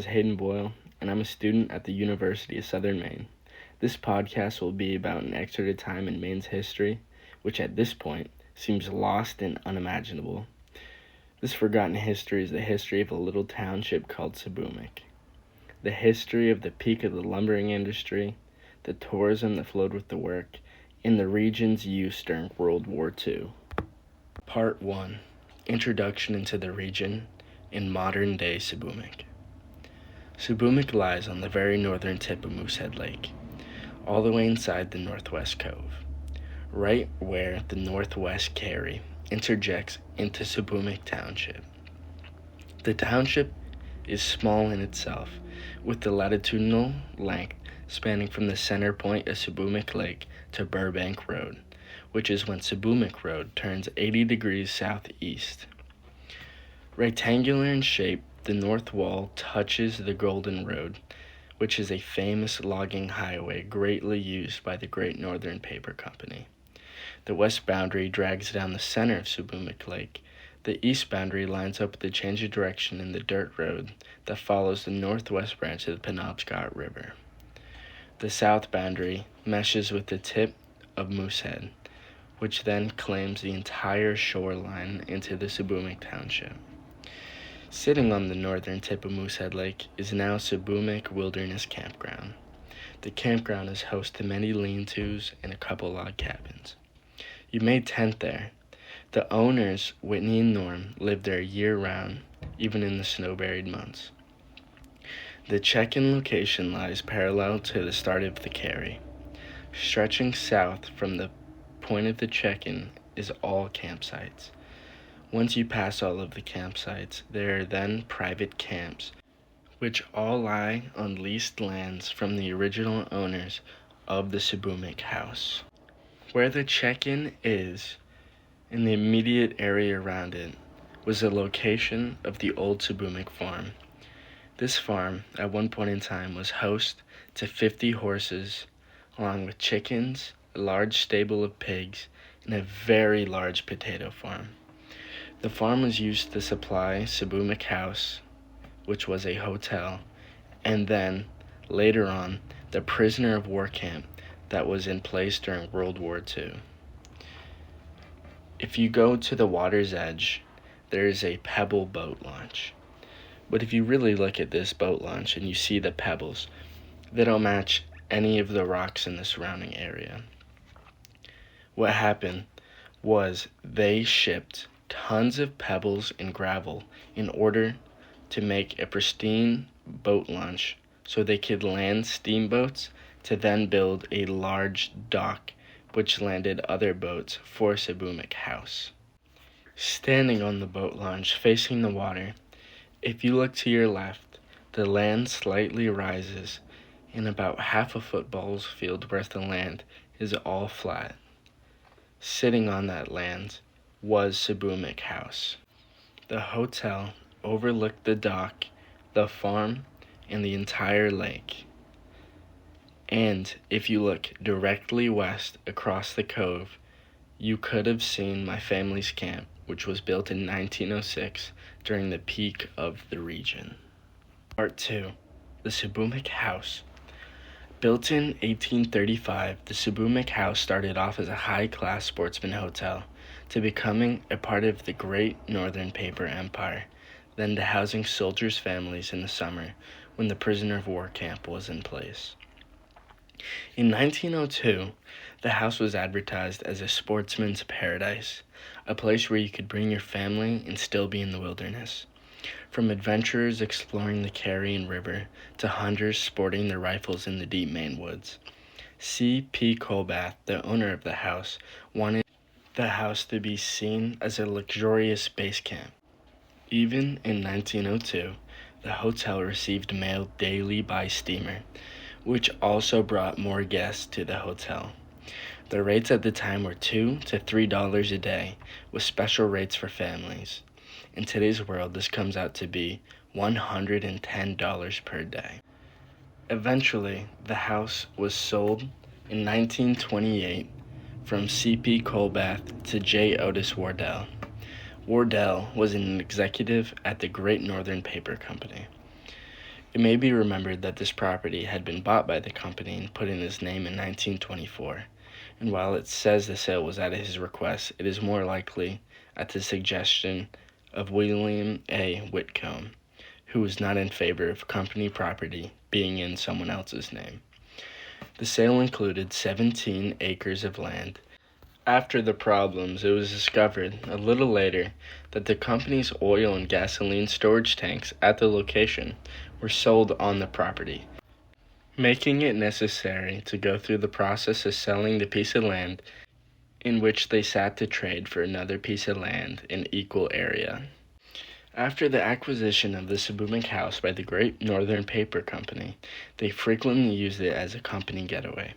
is Hayden Boyle, and I'm a student at the University of Southern Maine. This podcast will be about an excerpted time in Maine's history, which at this point seems lost and unimaginable. This forgotten history is the history of a little township called Seboomook. The history of the peak of the lumbering industry, the tourism that flowed with the work, and the region's use during World War II. Part 1. Introduction into the region in modern-day Seboomook. Seboomook lies on the very northern tip of Moosehead Lake, all the way inside the Northwest Cove, right where the Northwest Carry interjects into Seboomook Township. The township is small in itself, with the latitudinal length spanning from the center point of Seboomook Lake to Burbank Road, which is when Seboomook Road turns 80 degrees southeast. Rectangular in shape, the north wall touches the Golden Road, which is a famous logging highway greatly used by the Great Northern Paper Company. The west boundary drags down the center of Seboomook Lake. The east boundary lines up with the change of direction in the dirt road that follows the northwest branch of the Penobscot River. The south boundary meshes with the tip of Moosehead, which then claims the entire shoreline into the Seboomook Township. Sitting on the northern tip of Moosehead Lake is now Seboomook Wilderness Campground. The campground is host to many lean-tos and a couple log cabins. You may tent there. The owners, Whitney and Norm, live there year-round, even in the snow-buried months. The check-in location lies parallel to the start of the carry. Stretching south from the point of the check-in is all campsites. Once you pass all of the campsites, there are then private camps, which all lie on leased lands from the original owners of the Seboomook house. Where the check-in is, in the immediate area around it, was the location of the old Seboomook farm. This farm, at one point in time, was host to 50 horses, along with chickens, a large stable of pigs, and a very large potato farm. The farm was used to supply Seboomook House, which was a hotel, and then, later on, the prisoner of war camp that was in place during World War II. If you go to the water's edge, there is a pebble boat launch. But if you really look at this boat launch and you see the pebbles, they don't match any of the rocks in the surrounding area. What happened was they shipped tons of pebbles and gravel in order to make a pristine boat launch so they could land steamboats to then build a large dock which landed other boats for Seboomook House. Standing on the boat launch facing the water, if you look to your left, the land slightly rises and about half a football's field worth of land is all flat. Sitting on that land was Seboomook House. The hotel overlooked the dock, the farm, and the entire lake. And if you look directly west across the cove, you could have seen my family's camp, which was built in 1906 during the peak of the region. Part 2. The Seboomook House. Built in 1835, the Seboomook House started off as a high-class sportsman hotel, to becoming a part of the Great Northern Paper Empire, then to housing soldiers' families in the summer when the prisoner of war camp was in place. In 1902, the house was advertised as a sportsman's paradise, a place where you could bring your family and still be in the wilderness. From adventurers exploring the Carry River to hunters sporting their rifles in the deep Maine woods. C.P. Colbath, the owner of the house, wanted the house to be seen as a luxurious base camp. Even in 1902, the hotel received mail daily by steamer, which also brought more guests to the hotel. The rates at the time were $2 to $3 a day, with special rates for families. In today's world, this comes out to be $110 per day. Eventually, the house was sold in 1928 from C.P. Colbath to J. Otis Wardell. Wardell was an executive at the Great Northern Paper Company. It may be remembered that this property had been bought by the company and put in his name in 1924, and while it says the sale was at his request, it is more likely at the suggestion of William A. Whitcomb, who was not in favor of company property being in someone else's name. The sale included 17 acres of land. After the problems, it was discovered a little later that the company's oil and gasoline storage tanks at the location were sold on the property, making it necessary to go through the process of selling the piece of land in which they sat to trade for another piece of land in equal area. After the acquisition of the Seboomook House by the Great Northern Paper Company, they frequently used it as a company getaway.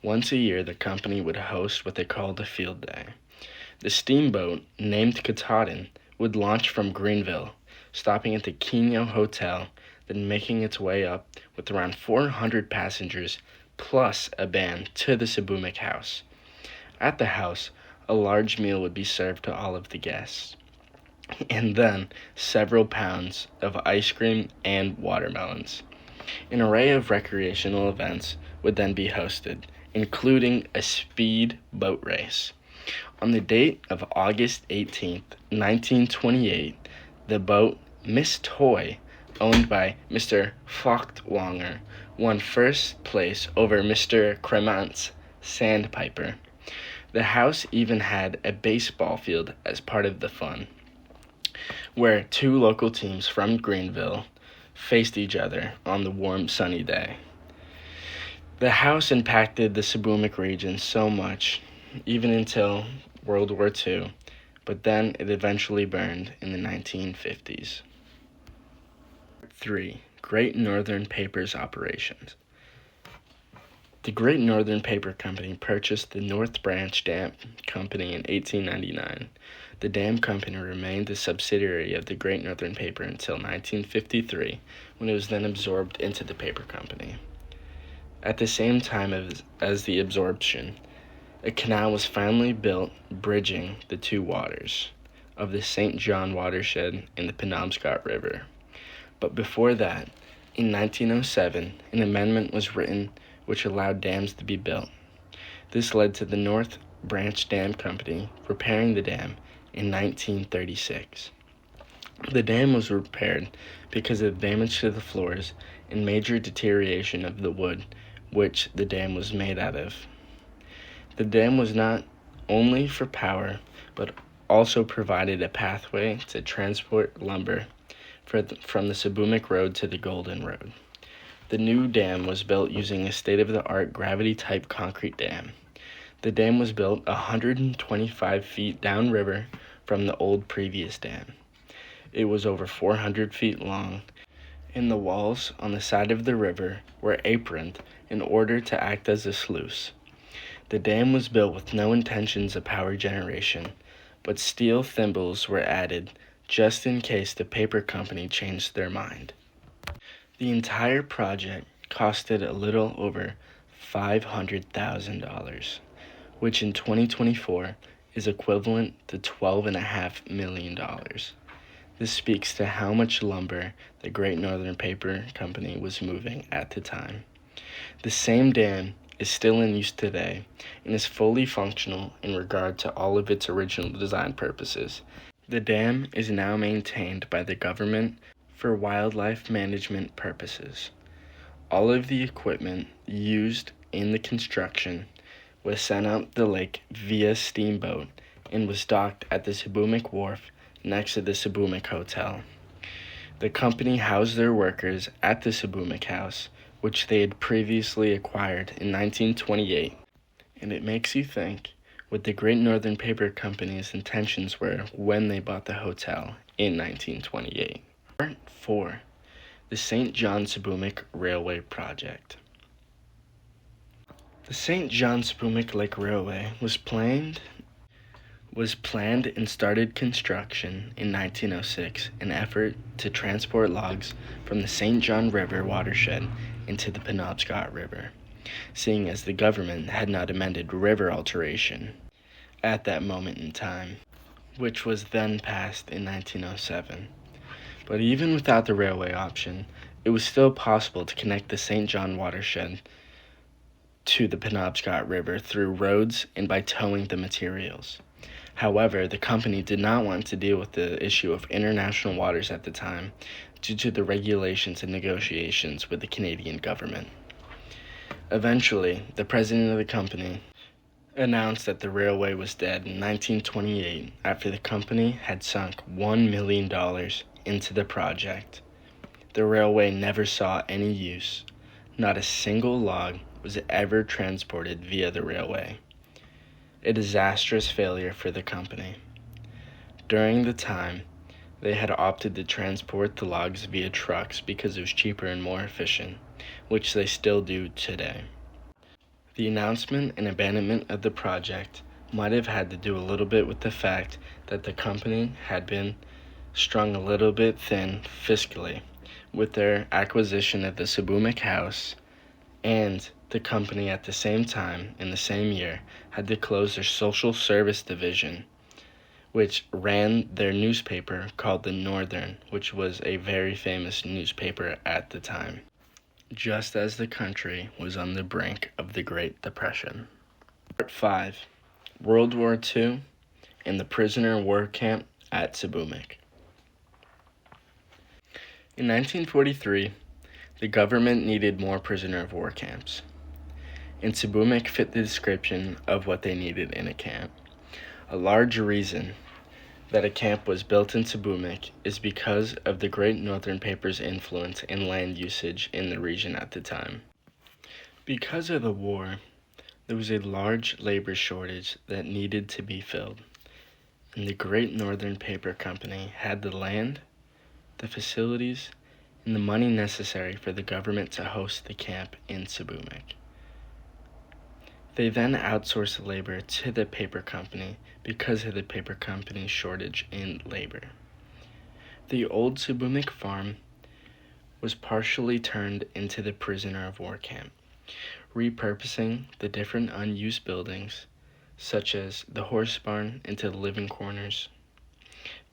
Once a year, the company would host what they called a field day. The steamboat, named Katahdin, would launch from Greenville, stopping at the Keno Hotel, then making its way up with around 400 passengers plus a band to the Seboomook House. At the house, a large meal would be served to all of the guests, and then several pounds of ice cream and watermelons. An array of recreational events would then be hosted, including a speed boat race. On the date of August 18th, 1928, the boat Miss Toy, owned by Mr. Feuchtwanger, won first place over Mr. Cremant's Sandpiper. The house even had a baseball field as part of the fun, where two local teams from Greenville faced each other on the warm, sunny day. The house impacted the Seboomook region so much, even until World War II, but then it eventually burned in the 1950s. 3. Great Northern Paper's operations. The Great Northern Paper Company purchased the North Branch Dam Company in 1899. The dam company remained a subsidiary of the Great Northern Paper until 1953, when it was then absorbed into the paper company. At the same time as the absorption, a canal was finally built bridging the two waters of the St. John watershed and the Penobscot River. But before that, in 1907, an amendment was written which allowed dams to be built. This led to the North Branch Dam Company repairing the dam in 1936. The dam was repaired because of damage to the floors and major deterioration of the wood which the dam was made out of. The dam was not only for power, but also provided a pathway to transport lumber from the Seboomook Road to the Golden Road. The new dam was built using a state-of-the-art gravity-type concrete dam. The dam was built 125 feet downriver from the old previous dam. It was over 400 feet long, and the walls on the side of the river were aproned in order to act as a sluice. The dam was built with no intentions of power generation, but steel thimbles were added just in case the paper company changed their mind. The entire project costed a little over $500,000, which in 2024 is equivalent to $12.5 million. This speaks to how much lumber the Great Northern Paper Company was moving at the time. The same dam is still in use today and is fully functional in regard to all of its original design purposes. The dam is now maintained by the government for wildlife management purposes. All of the equipment used in the construction was sent up the lake via steamboat and was docked at the Seboomook Wharf next to the Seboomook Hotel. The company housed their workers at the Seboomook House, which they had previously acquired in 1928, and it makes you think what the Great Northern Paper Company's intentions were when they bought the hotel in 1928. Part 4. The St. John Seboomook Railway Project. The St. John Seboomook Lake Railway was planned and started construction in 1906 in an effort to transport logs from the St. John River watershed into the Penobscot River, seeing as the government had not amended river alteration at that moment in time, which was then passed in 1907. But even without the railway option, it was still possible to connect the St. John watershed to the Penobscot River through roads and by towing the materials. However, the company did not want to deal with the issue of international waters at the time due to the regulations and negotiations with the Canadian government. Eventually, the president of the company announced that the railway was dead in 1928 after the company had sunk $1 million into the project. The railway never saw any use. Not a single log was ever transported via the railway. A disastrous failure for the company. During the time, they had opted to transport the logs via trucks because it was cheaper and more efficient, which they still do today. The announcement and abandonment of the project might have had to do a little bit with the fact that the company had been strung a little bit thin fiscally with their acquisition of the Seboomook House, and the company at the same time, in the same year, had to close their social service division, which ran their newspaper called The Northern, which was a very famous newspaper at the time, just as the country was on the brink of the Great Depression. Part 5. World War II and the prisoner of war camp at Seboomook. In 1943, the government needed more prisoner of war camps, and Seboomook fit the description of what they needed in a camp. A large reason that a camp was built in Seboomook is because of the Great Northern Paper's influence in land usage in the region at the time. Because of the war, there was a large labor shortage that needed to be filled, and the Great Northern Paper Company had the land, the facilities, and the money necessary for the government to host the camp in Seboomook. They then outsourced labor to the paper company because of the paper company's shortage in labor. The old Seboomook farm was partially turned into the prisoner of war camp, repurposing the different unused buildings, such as the horse barn into the living quarters,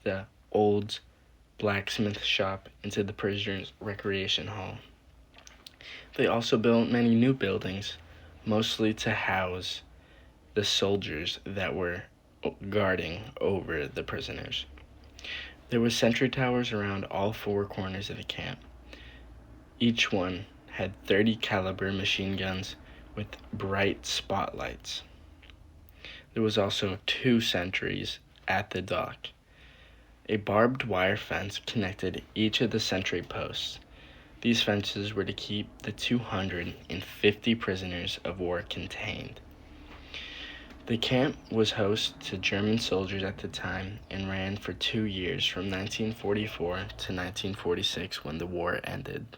the old blacksmith shop into the prisoners' recreation hall. They also built many new buildings, mostly to house the soldiers that were guarding over the prisoners. There were sentry towers around all four corners of the camp. Each one had 30 caliber machine guns with bright spotlights. There was also 2 sentries at the dock. A barbed wire fence connected each of the sentry posts. These fences were to keep the 250 prisoners of war contained. The camp was host to German soldiers at the time and ran for 2 years from 1944 to 1946 when the war ended.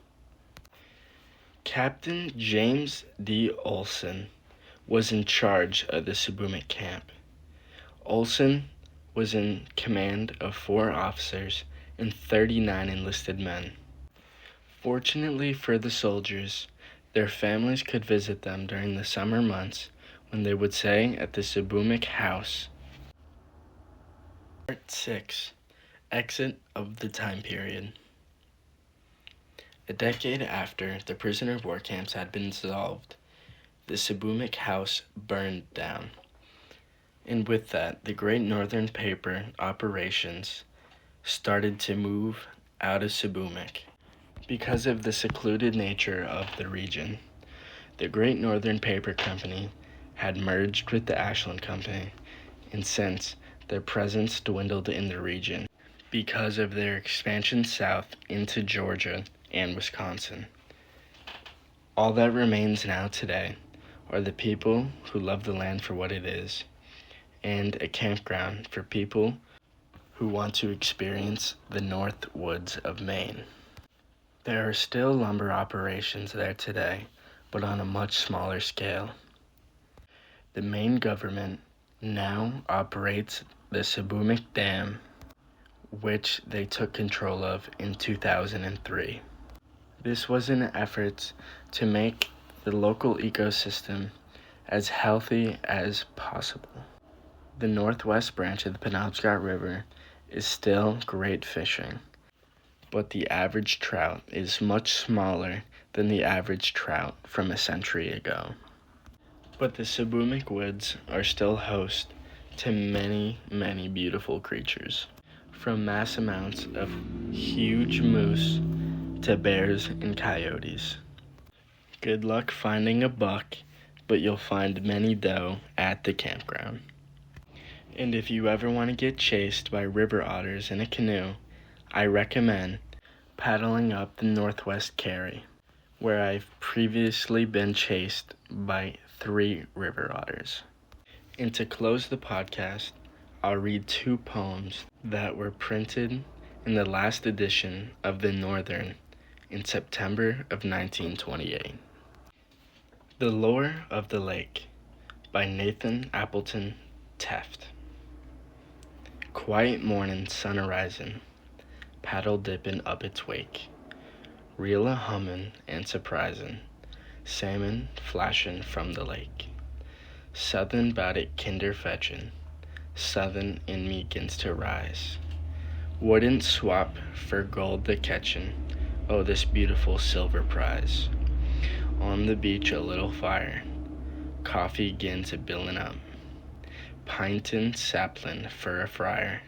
Captain James D. Olson was in charge of the Seboomook camp. Olson was in command of 4 officers and 39 enlisted men. Fortunately for the soldiers, their families could visit them during the summer months when they would stay at the Seboomook House. Part 6. Exit of the time period. A decade after the prisoner of war camps had been dissolved, the Seboomook House burned down. And with that, the Great Northern Paper operations started to move out of Seboomook. Because of the secluded nature of the region, the Great Northern Paper Company had merged with the Ashland Company, and since their presence dwindled in the region because of their expansion south into Georgia and Wisconsin. All that remains now today are the people who love the land for what it is, and a campground for people who want to experience the North Woods of Maine. There are still lumber operations there today, but on a much smaller scale. The Maine government now operates the Seboomook Dam, which they took control of in 2003. This was an effort to make the local ecosystem as healthy as possible. The northwest branch of the Penobscot River is still great fishing, but the average trout is much smaller than the average trout from a century ago. But the Seboomook Woods are still host to many, many beautiful creatures, from mass amounts of huge moose to bears and coyotes. Good luck finding a buck, but you'll find many doe at the campground. And if you ever want to get chased by river otters in a canoe, I recommend paddling up the Northwest Carry, where I've previously been chased by 3 river otters. And to close the podcast, I'll read 2 poems that were printed in the last edition of the Northern in September of 1928. The Lure of the Lake by Nathan Appleton Teft. Quiet morning sun arising, paddle dipping up its wake, reel a hummin' and surprisin', salmon flashing from the lake. Southin' 'bout it kinder fetchin', Southern in me 'gins to rise. Wouldn't swap for gold the catchin', oh this beautiful silver prize. On the beach a little fire, coffee 'gins a billin' up. Pintin' saplin' for a friar,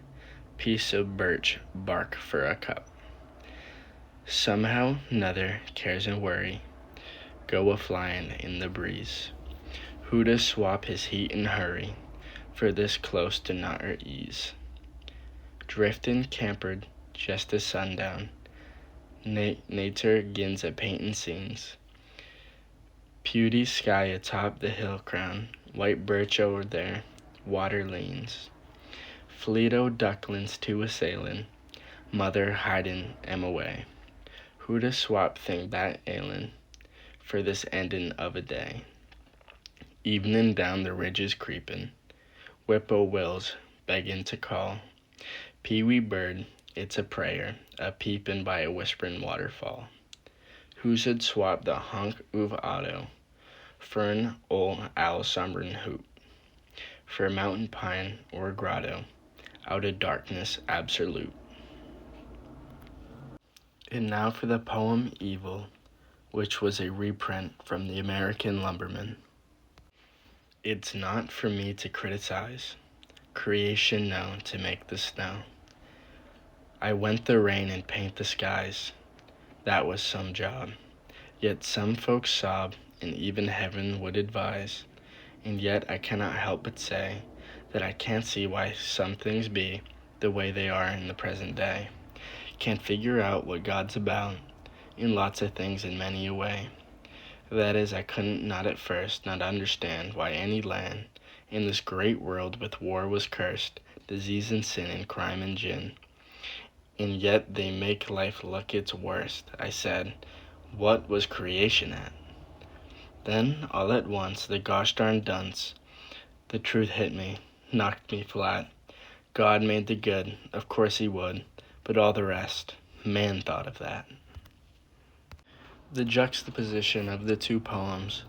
piece of birch bark for a cup. Somehow 'nother cares and worry, go a-flyin' in the breeze. Who'd a swap his heat and hurry for this close to not or ease? Driftin' campered just as sundown, nature 'gins a paintin' scenes. Pewty sky atop the hill crown, white birch over there, water leans. Fleet-o' ducklings to a sailin', mother hidin' 'em away. Who'd a swap think that ailin' for this endin' of a day? Evenin' down the ridges creepin', whip-poor-wills beggin' to call. Pee-wee bird, it's a prayer, a peepin' by a whisperin' waterfall. Who'd swap the hunk of auto for an ol' owl summerin' hoot, for a mountain pine or grotto out of darkness absolute? And now for the poem Evil, which was a reprint from the American Lumberman. It's not for me to criticize, creation know to make the snow. I went the rain and paint the skies, that was some job. Yet some folks sob, and even heaven would advise. And yet I cannot help but say that I can't see why some things be the way they are in the present day. Can't figure out what God's about in lots of things in many a way. That is, I couldn't not at first not understand why any land in this great world with war was cursed, disease and sin and crime and gin. And yet they make life look its worst. I said, what was creation at? Then, all at once, the gosh darn dunce, the truth hit me, knocked me flat. God made the good, of course he would, but all the rest, man thought of that. The juxtaposition of the 2 poems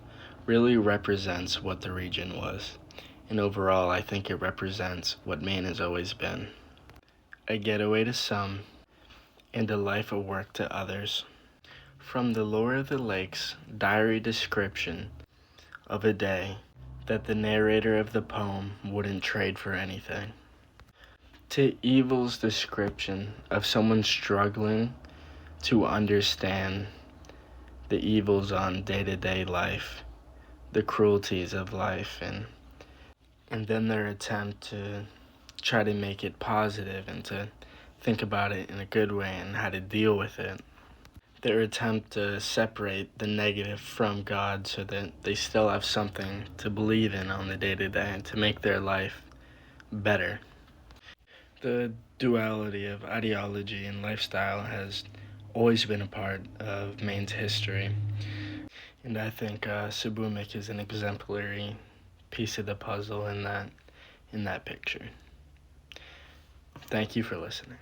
really represents what the region was, and overall I think it represents what Maine has always been. A getaway to some, and a life of work to others. From the Lure of the Lake's diary description of a day that the narrator of the poem wouldn't trade for anything, to Evil's description of someone struggling to understand the evils on day-to-day life, the cruelties of life, and then their attempt to try to make it positive and to think about it in a good way and how to deal with it. Their attempt to separate the negative from God so that they still have something to believe in on the day-to-day and to make their life better. The duality of ideology and lifestyle has always been a part of Maine's history, and I think Seboomook is an exemplary piece of the puzzle in that picture. Thank you for listening.